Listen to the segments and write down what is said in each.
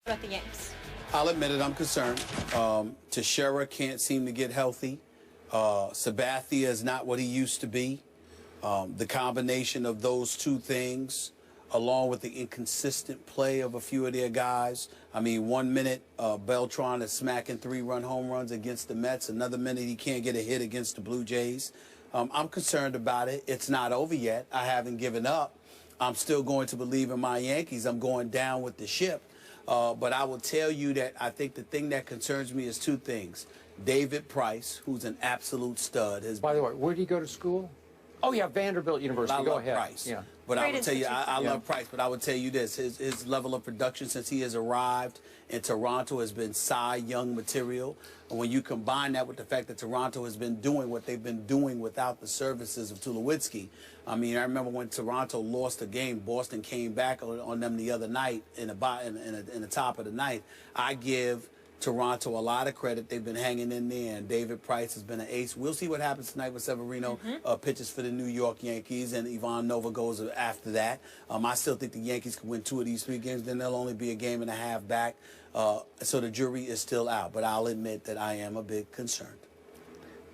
about the Yanks? I'll admit it, I'm concerned. Teixeira can't seem to get healthy. Sabathia is not what he used to be. The combination of those two things, along with the inconsistent play of a few of their guys. I mean, 1 minute, Beltran is smacking 3-run home runs against the Mets. Another minute, he can't get a hit against the Blue Jays. I'm concerned about it. It's not over yet. I haven't given up. I'm still going to believe in my Yankees. I'm going down with the ship. But I will tell you that I think the thing that concerns me is two things. David Price, who's an absolute stud. By the way, where did he go to school? Oh, yeah, Vanderbilt University. Go ahead. Price. Yeah. But I would tell you, I love Price, but I would tell you this. His level of production since he has arrived in Toronto has been Cy Young material. And when you combine that with the fact that Toronto has been doing what they've been doing without the services of Tulowitzki, I mean, I remember when Toronto lost a game, Boston came back on them the other night in the top of the ninth. I give Toronto a lot of credit. They've been hanging in there, and David Price has been an ace. We'll see what happens tonight with Severino pitches for the New York Yankees, and Ivan Nova goes after that. I still think the Yankees can win 2 of these 3 games. Then they'll only be a game and a half back. So the jury is still out, but I'll admit that I am a bit concerned.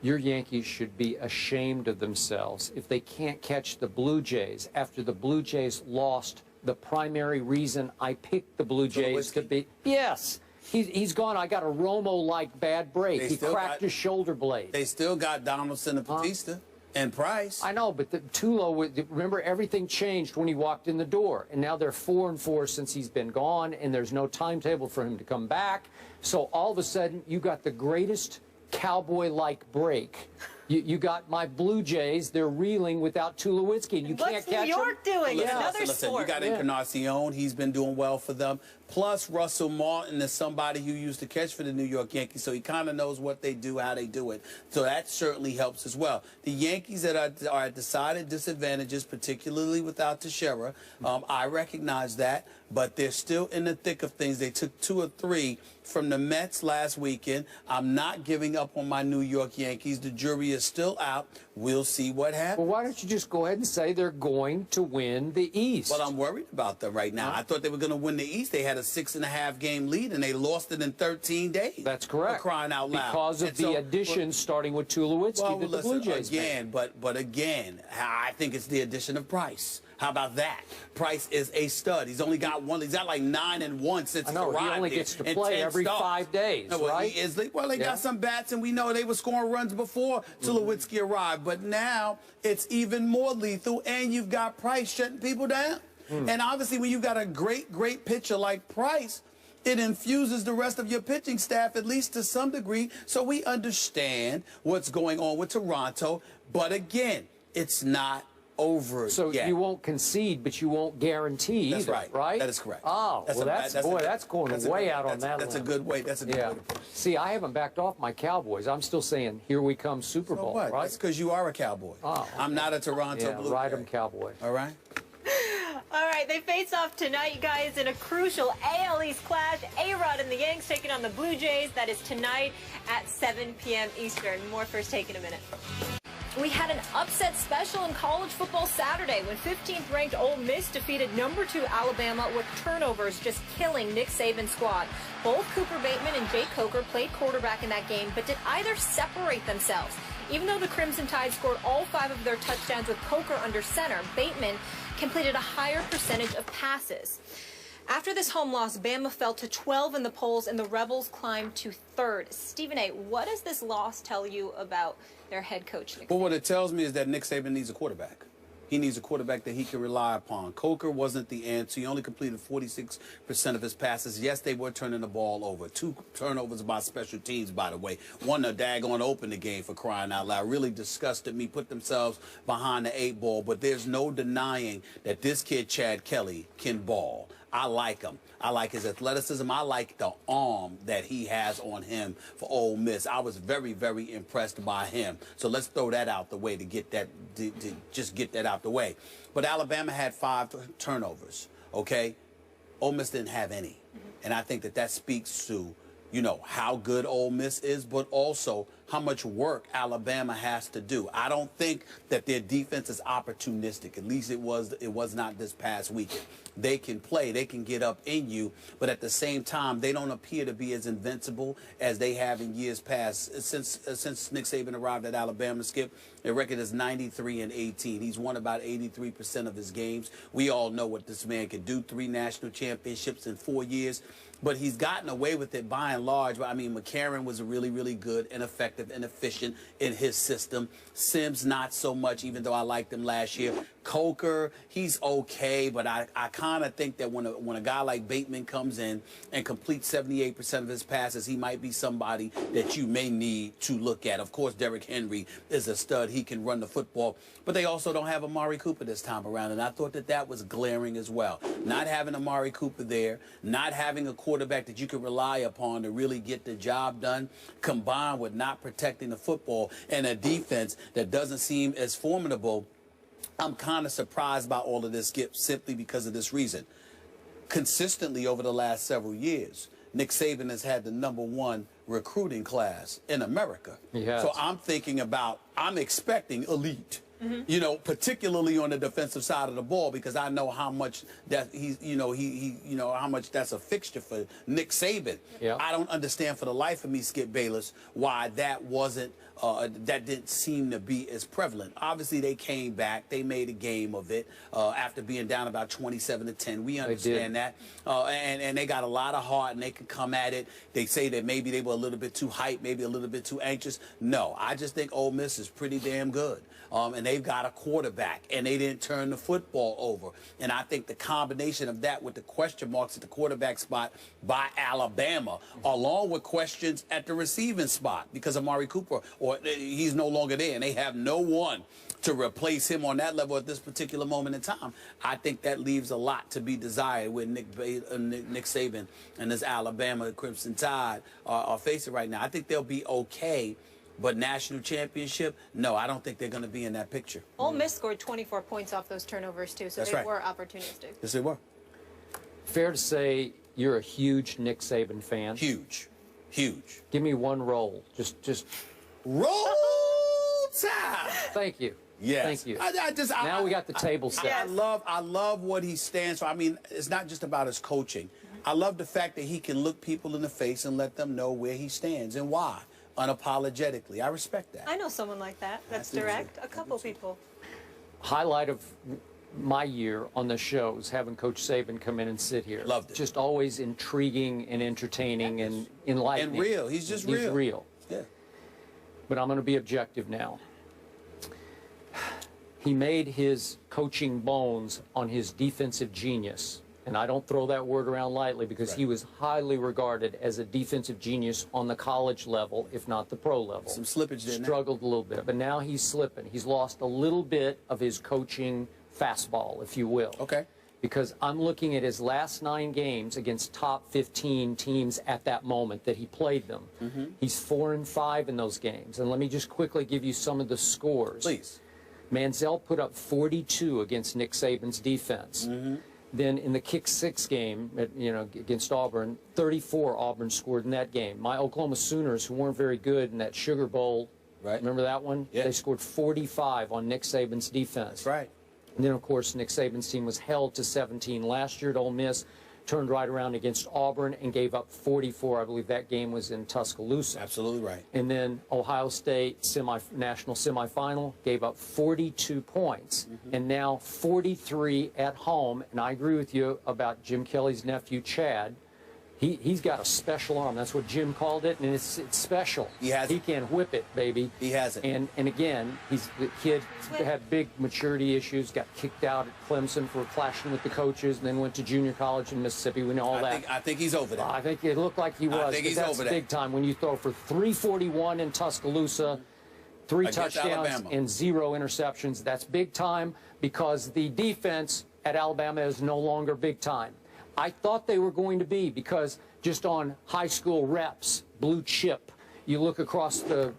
Your Yankees should be ashamed of themselves if they can't catch the Blue Jays after the Blue Jays lost the primary reason I picked the Blue Jays to beat. Yes. He's gone. I got a Romo-like bad break. He cracked his shoulder blade. They still got Donaldson and Batista and Price. I know, but Tulo, remember, everything changed when he walked in the door. And now they're 4-4 since he's been gone, and there's no timetable for him to come back. So all of a sudden, you got the greatest cowboy-like break. You got my Blue Jays. They're reeling without Tulowitzki. You can't catch them. What's New York doing? It's another sport. You got Encarnacion. He's been doing well for them. Plus, Russell Martin is somebody who used to catch for the New York Yankees, so he kind of knows what they do, how they do it. So that certainly helps as well. The Yankees that are at decided disadvantages, particularly without Teixeira, I recognize that, but they're still in the thick of things. They took 2 or 3 from the Mets last weekend. I'm not giving up on my New York Yankees. The jury is still out. We'll see what happens. Well, why don't you just go ahead and say they're going to win the East? Well, I'm worried about them right now. I thought they were going to win the East. They had a 6.5 game lead, and they lost it in 13 days. That's correct. For crying out loud. Because of the additions starting with Tulowitzki that the Blue Jays again, but again, I think it's the addition of Price. How about that? Price is a stud. He's only got one. He's got like 9 and 1 since he arrived. He only gets to play every 5 days, right? He is. Well, they got some bats, and we know they were scoring runs before Tulowitzki arrived. But now it's even more lethal, and you've got Price shutting people down. And obviously, when you've got a great pitcher like Price, it infuses the rest of your pitching staff, at least to some degree, so we understand what's going on with Toronto. But again, it's not over so yet. You won't concede, but you won't guarantee either, right? That is correct. Oh, that's going way out on that. That's a good way. That's a good way to put it. See, I haven't backed off my Cowboys. I'm still saying, here we come, Super Bowl. What? Right? That's because you are a Cowboy. Oh, okay. I'm not a Toronto Blue Jay. Ride 'em Cowboy. All right. All right, they face off tonight, guys, in a crucial AL East clash. A-Rod and the Yanks taking on the Blue Jays. That is tonight at 7 p.m. Eastern. More First Take in a minute. We had an upset special in college football Saturday when 15th-ranked Ole Miss defeated #2 Alabama with turnovers just killing Nick Saban's squad. Both Cooper Bateman and Jake Coker played quarterback in that game, but did either separate themselves. Even though the Crimson Tide scored all 5 of their touchdowns with Coker under center, Bateman completed a higher percentage of passes. After this home loss, Bama fell to 12 in the polls, and the Rebels climbed to 3rd. Stephen A., what does this loss tell you about their head coach, Nick Saban? Well, what it tells me is that Nick Saban needs a quarterback. He needs a quarterback that he can rely upon. Coker wasn't the answer. He only completed 46% of his passes. Yes, they were turning the ball over. 2 turnovers by special teams, by the way. One, a daggone open the game, for crying out loud. Really disgusted me, put themselves behind the 8 ball. But there's no denying that this kid, Chad Kelly, can ball. I like him. I like his athleticism. I like the arm that he has on him for Ole Miss. I was very, very impressed by him. So let's throw that out the way to get that, to just get that out the way. But Alabama had 5 turnovers, okay? Ole Miss didn't have any. And I think that speaks to, you know, how good Ole Miss is, but also how much work Alabama has to do. I don't think that their defense is opportunistic. At least it was not this past weekend. They can play, they can get up in you, but at the same time, they don't appear to be as invincible as they have in years past. Since Nick Saban arrived at Alabama, Skip, their record is 93-18. He's won about 83% of his games. We all know what this man can do. 3 national championships in 4 years. But he's gotten away with it by and large. I mean, McCarron was really, really good and effective and efficient in his system. Sims, not so much, even though I liked him last year. Coker, he's okay, but I kind of think that when a guy like Bateman comes in and completes 78% of his passes, he might be somebody that you may need to look at. Of course, Derrick Henry is a stud. He can run the football. But they also don't have Amari Cooper this time around, and I thought that was glaring as well. Not having Amari Cooper there, not having a quarterback that you can rely upon to really get the job done, combined with not protecting the football and a defense that doesn't seem as formidable. I'm kind of surprised by all of this, Skip, simply because of this reason. Consistently over the last several years, Nick Saban has had the #1 recruiting class in America. So I'm expecting elite. You know, particularly on the defensive side of the ball, because I know how much that how much that's a fixture for Nick Saban. I don't understand for the life of me, Skip Bayless, why that wasn't that didn't seem to be as prevalent. Obviously, they came back, they made a game of it after being down about 27-10. We understand that, and they got a lot of heart, and they can come at it. They say that maybe they were a little bit too hyped, maybe a little bit too anxious. No, I just think Ole Miss is pretty damn good. And they've got a quarterback, and they didn't turn the football over. And I think the combination of that with the question marks at the quarterback spot by Alabama, along with questions at the receiving spot, because Amari Cooper, or he's no longer there, and they have no one to replace him on that level at this particular moment in time. I think that leaves a lot to be desired with Nick Saban and this Alabama Crimson Tide are facing right now. I think they'll be okay. But national championship, no, I don't think they're going to be in that picture. Ole Miss scored 24 points off those turnovers, too, so they were opportunistic. Yes, they were. Fair to say you're a huge Nick Saban fan? Huge. Huge. Give me one roll. Just roll time. Thank you. Yes. Thank you. Now we got the table set. I love what he stands for. I mean, it's not just about his coaching. I love the fact that he can look people in the face and let them know where he stands and why. Unapologetically. I respect that. I know someone like that. That's direct. A couple people. Highlight of my year on the show is having Coach Saban come in and sit here. Loved it. Just always intriguing and entertaining and enlightening. And real. He's just real. He's real. Yeah. But I'm going to be objective now. He made his coaching bones on his defensive genius. And I don't throw that word around lightly, because he was highly regarded as a defensive genius on the college level, if not the pro level. Some slippage there. Struggled a little bit, but now he's slipping. He's lost a little bit of his coaching fastball, if you will. Okay. Because I'm looking at his last 9 games against top 15 teams at that moment that he played them. He's 4-5 in those games. And let me just quickly give you some of the scores. Please. Manziel put up 42 against Nick Saban's defense. Then in the kick 6 game, against Auburn, 34 Auburn scored in that game. My Oklahoma Sooners, who weren't very good in that Sugar Bowl, remember that one? Yeah. They scored 45 on Nick Saban's defense. That's right. And then, of course, Nick Saban's team was held to 17 last year at Ole Miss, turned right around against Auburn and gave up 44. I believe that game was in Tuscaloosa. Absolutely right. And then Ohio State national semifinal, gave up 42 points. And now 43 at home. And I agree with you about Jim Kelly's nephew, Chad. He's got a special arm. That's what Jim called it, and it's special. He has it. He can whip it, baby. He has it. And again, the kid had big maturity issues, got kicked out at Clemson for clashing with the coaches, and then went to junior college in Mississippi. We know all that. I think he's over that. I think it looked like he was. I think he's over that. Big time when you throw for 341 in Tuscaloosa, 3 touchdowns Alabama. and 0 interceptions. That's big time, because the defense at Alabama is no longer big time. I thought they were going to be, because just on high school reps, blue chip, you look across the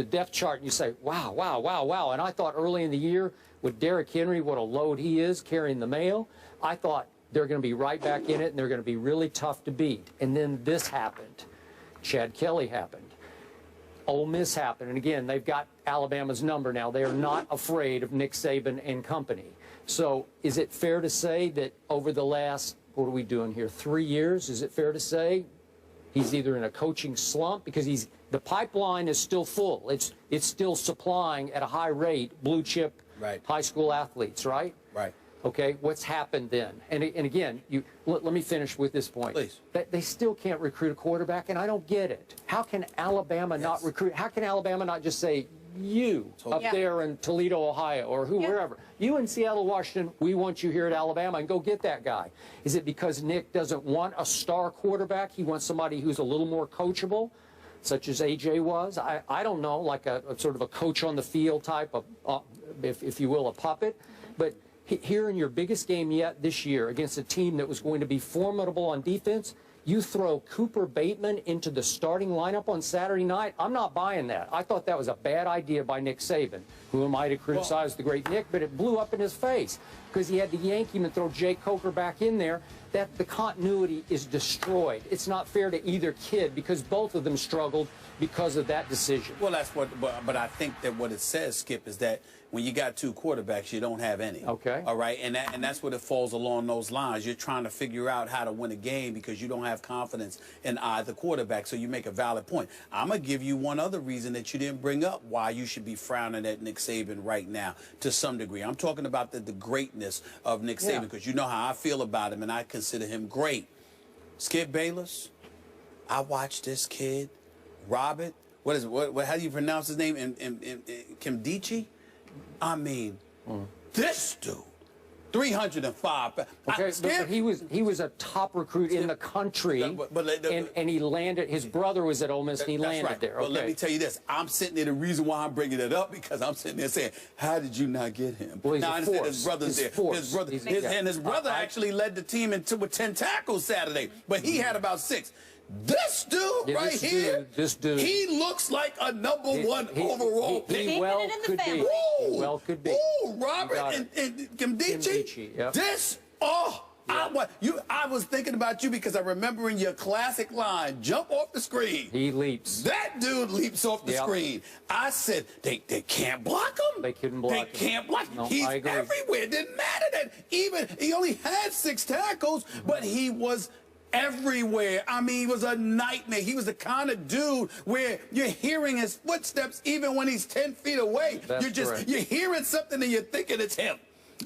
depth chart and you say, wow, wow, wow, wow. And I thought early in the year with Derrick Henry, what a load he is carrying the mail, I thought they're going to be right back in it and they're going to be really tough to beat. And then this happened. Chad Kelly happened. Ole Miss happened, and again, they've got Alabama's number now. They are not afraid of Nick Saban and company. So is it fair to say that over the last, what are we doing here, 3 years, is it fair to say he's either in a coaching slump because the pipeline is still full. It's still supplying at a high rate blue chip high school athletes, right? Right. Okay, what's happened then? And again, let me finish with this point. Please. They still can't recruit a quarterback, and I don't get it. How can Alabama not recruit? How can Alabama not just say, you up there in Toledo, Ohio, or wherever, you in Seattle, Washington, we want you here at Alabama, and go get that guy? Is it because Nick doesn't want a star quarterback? He wants somebody who's a little more coachable, such as AJ was? I don't know, like a sort of a coach on the field type of, if you will, a puppet. But here in your biggest game yet this year against a team that was going to be formidable on defense, you throw Cooper Bateman into the starting lineup on Saturday night? I'm not buying that. I thought that was a bad idea by Nick Saban. Who am I to criticize the great Nick? But it blew up in his face because he had to yank him and throw Jake Coker back in there. That the continuity is destroyed. It's not fair to either kid because both of them struggled because of that decision. Well, that's what, but I think that what it says, Skip, is that when you got two quarterbacks, you don't have any. Okay. All right, and that's what it falls along those lines. You're trying to figure out how to win a game because you don't have confidence in either quarterback. So you make a valid point. I'm gonna give you one other reason that you didn't bring up why you should be frowning at Nick Saban right now to some degree. I'm talking about the greatness of Nick Saban because you know how I feel about him, and I consider him great. Skip Bayless, I watched this kid, Robert. What is it? What? How do you pronounce his name? Kimdichi. I mean, this dude, 305. Okay, but he was a top recruit in the country, and he landed. His brother was at Ole Miss, and he landed there. Okay. But let me tell you this: I'm sitting there. The reason why I'm bringing it up because I'm sitting there saying, "How did you not get him?" Well, now I understand his brother's there. His brother, his brother actually led the team with 10 tackles Saturday, but he had about 6. This dude this dude, he looks like a #1 overall pick. He well could be. He well could be. Ooh, Robert and Kimdichi. Yep. This, I was thinking about you because I remember in your classic line, jump off the screen. He leaps. That dude leaps off the screen. I said, they can't block him. They couldn't block him. They can't block him. No, He's I agree. everywhere. It didn't matter that he only had 6 tackles, but he was everywhere. I mean, he was a nightmare. He was the kind of dude where you're hearing his footsteps even when he's 10 feet away. You're hearing something and you're thinking it's him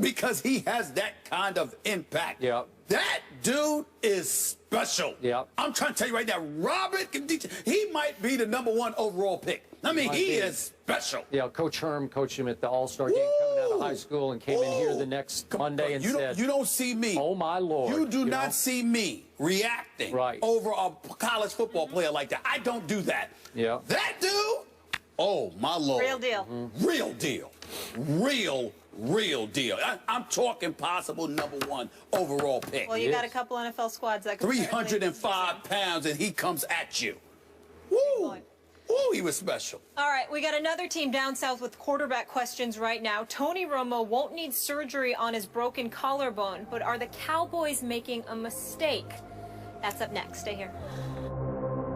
because he has that kind of impact. Yep. That dude is special. Yep. I'm trying to tell you right now, Robert Kimdichi, he might be the #1 overall pick. I mean, he is special. Yeah, Coach Herm coached him at the All-Star game coming out of high school and came in here the next Monday and said, you don't see me. Oh, my Lord. You do not see me reacting over a college football player like that. I don't do that. Yeah. That dude, oh, my Lord. Real deal. Real deal. Real deal. I'm talking possible #1 overall pick. Well, you got a couple NFL squads that could 305 pounds, and he comes at you. Woo! Ooh, he was special. All right, we got another team down south with quarterback questions right now. Tony Romo won't need surgery on his broken collarbone, but are the Cowboys making a mistake? That's up next. Stay here.